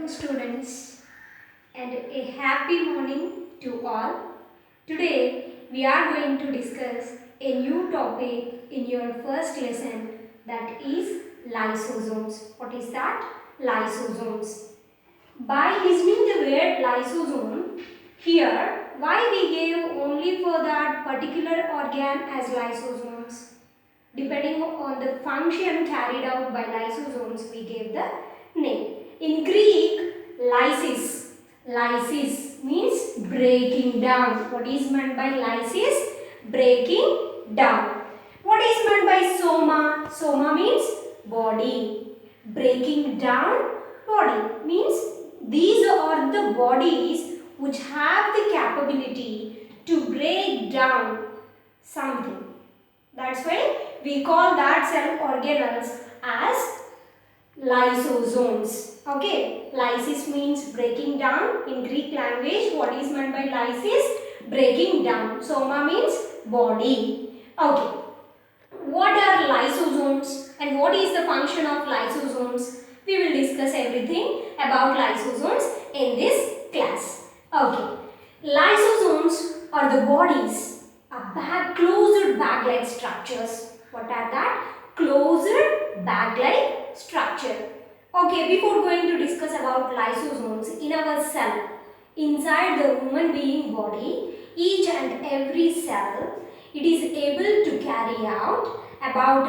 Hello students and a happy morning to all. Today we are going to discuss a new topic in your first lesson, that is lysosomes. What is that? Lysosomes. By listening the word lysosome, here why we gave only for that particular organ as lysosomes. Depending on the function carried out by lysosomes, we gave the name. In Greek, lysis. Lysis means breaking down. What is meant by lysis? Breaking down. What is meant by soma? Soma means body. Breaking down body means these are the bodies which have the capability to break down something. That's why we call that cell organelles as lysosomes. Okay, lysis means breaking down. In Greek language, what is meant by lysis? Breaking down. Soma means body. Okay, what are lysosomes and what is the function of lysosomes? We will discuss everything about lysosomes in this class. Okay, lysosomes are the bodies closed bag-like structures. What are that? Closed bag-like structure. Okay, before going to discuss about lysosomes, in our cell, inside the human being body, each and every cell, it is able to carry out about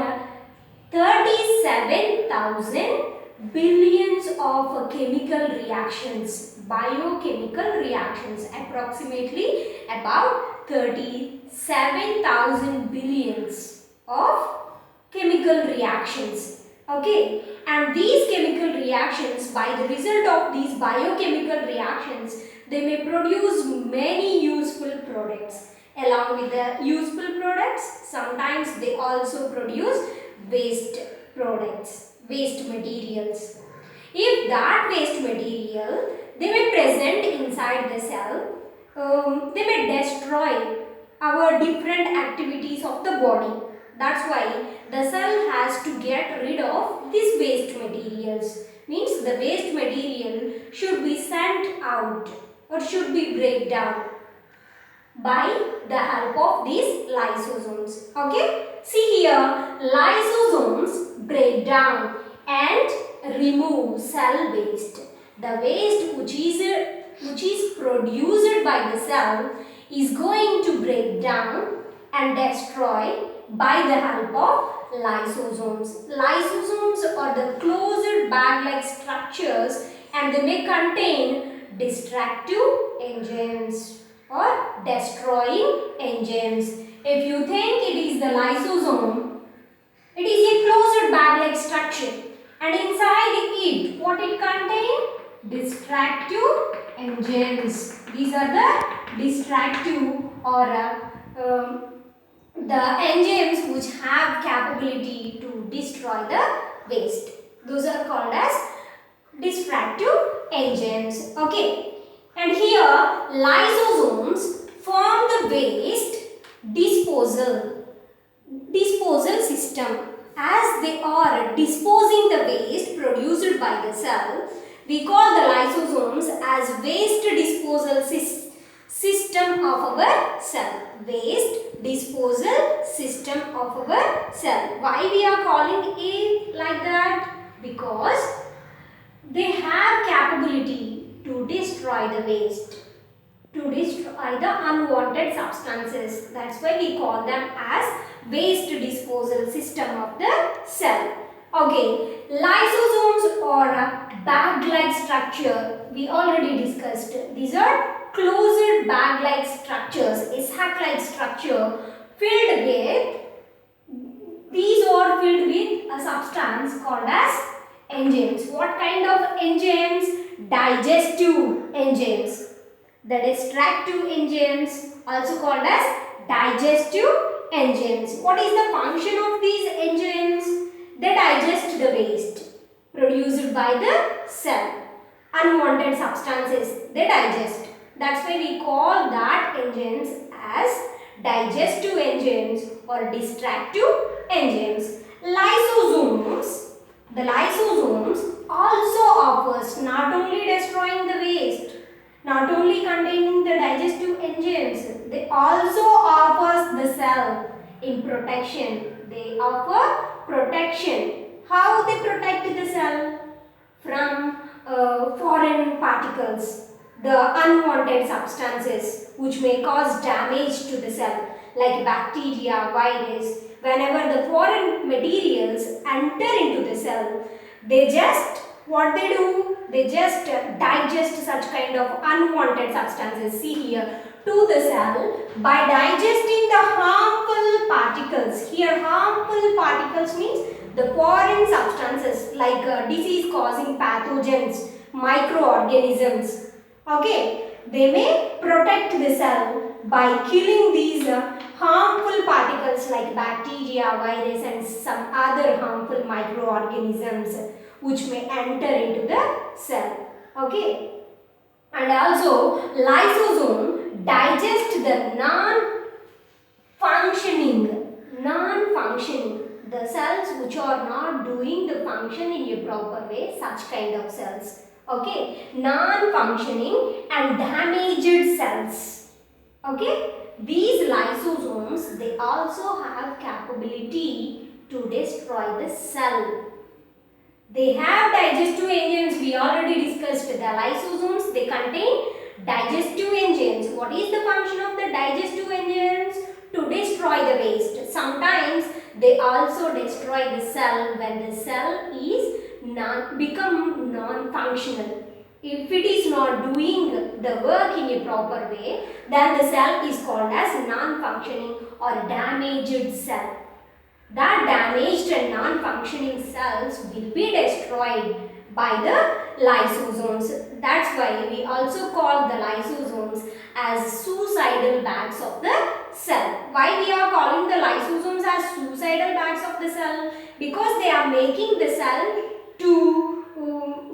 37,000 billions of chemical reactions, biochemical reactions, approximately about 37,000 billions of chemical reactions. Okay, and these chemical reactions, by the result of these biochemical reactions, they may produce many useful products. Along with the useful products, sometimes they also produce waste products, waste materials. If that waste material, they may present inside the cell, they may destroy our different activities of the body. That's why the cell has to get rid of these waste materials. Means the waste material should be sent out or should be break down by the help of these lysosomes. Okay, see here, lysosomes break down and remove cell waste. The waste which is produced by the cell is going to break down and destroy by the help of lysosomes. Lysosomes are the closed bag-like structures and they may contain destructive enzymes or destroying enzymes. If you think it is the lysosome, it is a closed bag-like structure and inside it, what it contains? Destructive enzymes. These are the destructive or the enzymes which have capability to destroy the waste. Those are called as destructive enzymes. Okay. And here lysosomes form the waste disposal system. As they are disposing the waste produced by the cell, we call the lysosomes as waste disposal system of our cell. Waste disposal system of our cell. Why we are calling it like that? Because they have capability to destroy the waste, to destroy the unwanted substances. That's why we call them as waste disposal system of the cell. Okay, lysosomes are a bag-like structure. We already discussed. These are closed bag-like structures, a sac-like structure filled with, these are filled with a substance called as enzymes. What kind of enzymes? Digestive enzymes. The destructive enzymes, also called as digestive enzymes. What is the function of these enzymes? They digest the waste produced by the cell. Unwanted substances, they digest. That's why we call that enzymes as digestive enzymes or destructive enzymes. The lysosomes also offers not only not only containing the digestive enzymes, they also offers the cell in protection. They offer protection. How they protect the cell? From foreign particles, the unwanted substances which may cause damage to the cell, like bacteria, virus. Whenever the foreign materials enter into the cell, they just, what they do? They just digest such kind of unwanted substances. See here, to the cell by digesting the harmful particles. Here harmful particles means the foreign substances like disease causing pathogens, microorganisms. Okay, they may protect the cell by killing these harmful particles like bacteria, virus and some other harmful microorganisms which may enter into the cell. Okay. And also lysosome digest the non-functioning, the cells which are not doing the function in a proper way, such kind of cells. Okay, non-functioning and damaged cells. Okay, these lysosomes, they also have capability to destroy the cell. They have digestive enzymes. We already discussed the lysosomes. They contain digestive enzymes. What is the function of the digestive enzymes? To destroy the waste. Sometimes they also destroy the cell when the cell is become non-functional. If it is not doing the work in a proper way, then the cell is called as non-functioning or damaged cell. That damaged and non-functioning cells will be destroyed by the lysosomes. That's why we also call the lysosomes as suicidal bags of the cell. Why we are calling the lysosomes as suicidal bags of the cell? Because they are making the cell to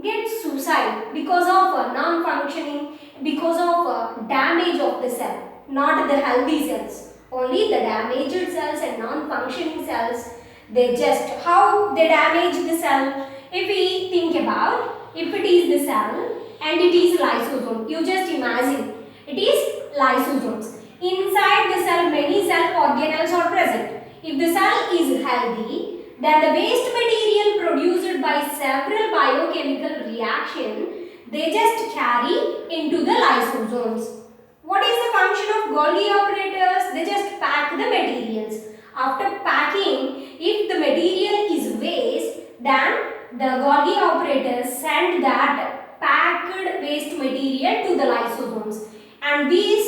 get suicide because of non-functioning, because of damage of the cell, not the healthy cells. Only the damaged cells and non-functioning cells, they just, how they damage the cell? If we think about, if it is the cell and it is lysosome, you just imagine, it is lysosomes. Inside the cell, many cell organelles are present. If the cell is healthy, then the waste material produced by several biochemical reactions, they just carry into the lysosomes. What is the function of Golgi operators? They just pack the materials. After packing, if the material is waste, then the Golgi operators send that packed waste material to the lysosomes. And these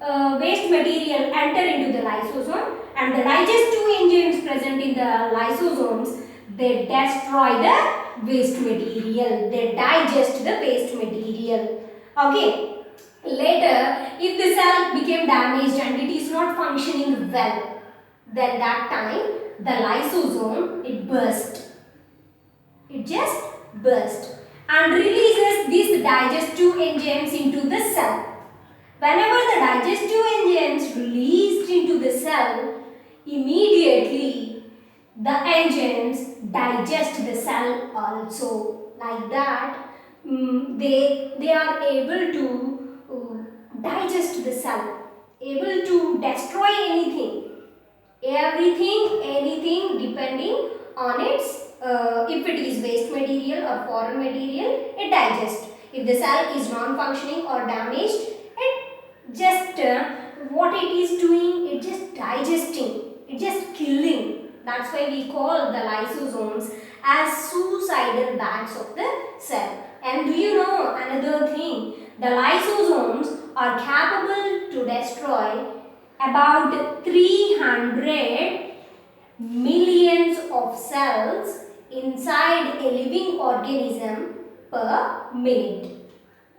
waste material enter into the lysosome, and the digestive enzymes present in the lysosomes, they destroy the waste material. They digest the waste material. Okay. Later, if the cell became damaged and it is not functioning well, then that time the lysosome, it burst. It just burst and releases these digestive enzymes into the cell. Whenever the digestive enzymes released into the cell, immediately the enzymes digest the cell also. Like that, they are able to digest the cell, able to destroy anything, anything depending on its, if it is waste material or foreign material, it digests. If the cell is non-functioning or damaged, it just, what it is doing, it just digesting, it just killing. That's why we call the lysosomes as suicidal bags of the cell. And do you know another thing? The lysosomes are capable to destroy about 300 millions of cells inside a living organism per minute.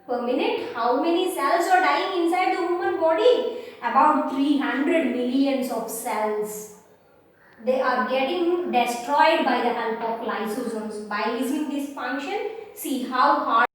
Per minute, how many cells are dying inside the human body? About 300 millions of cells. They are getting destroyed by the help of lysosomes. By using this function, see how hard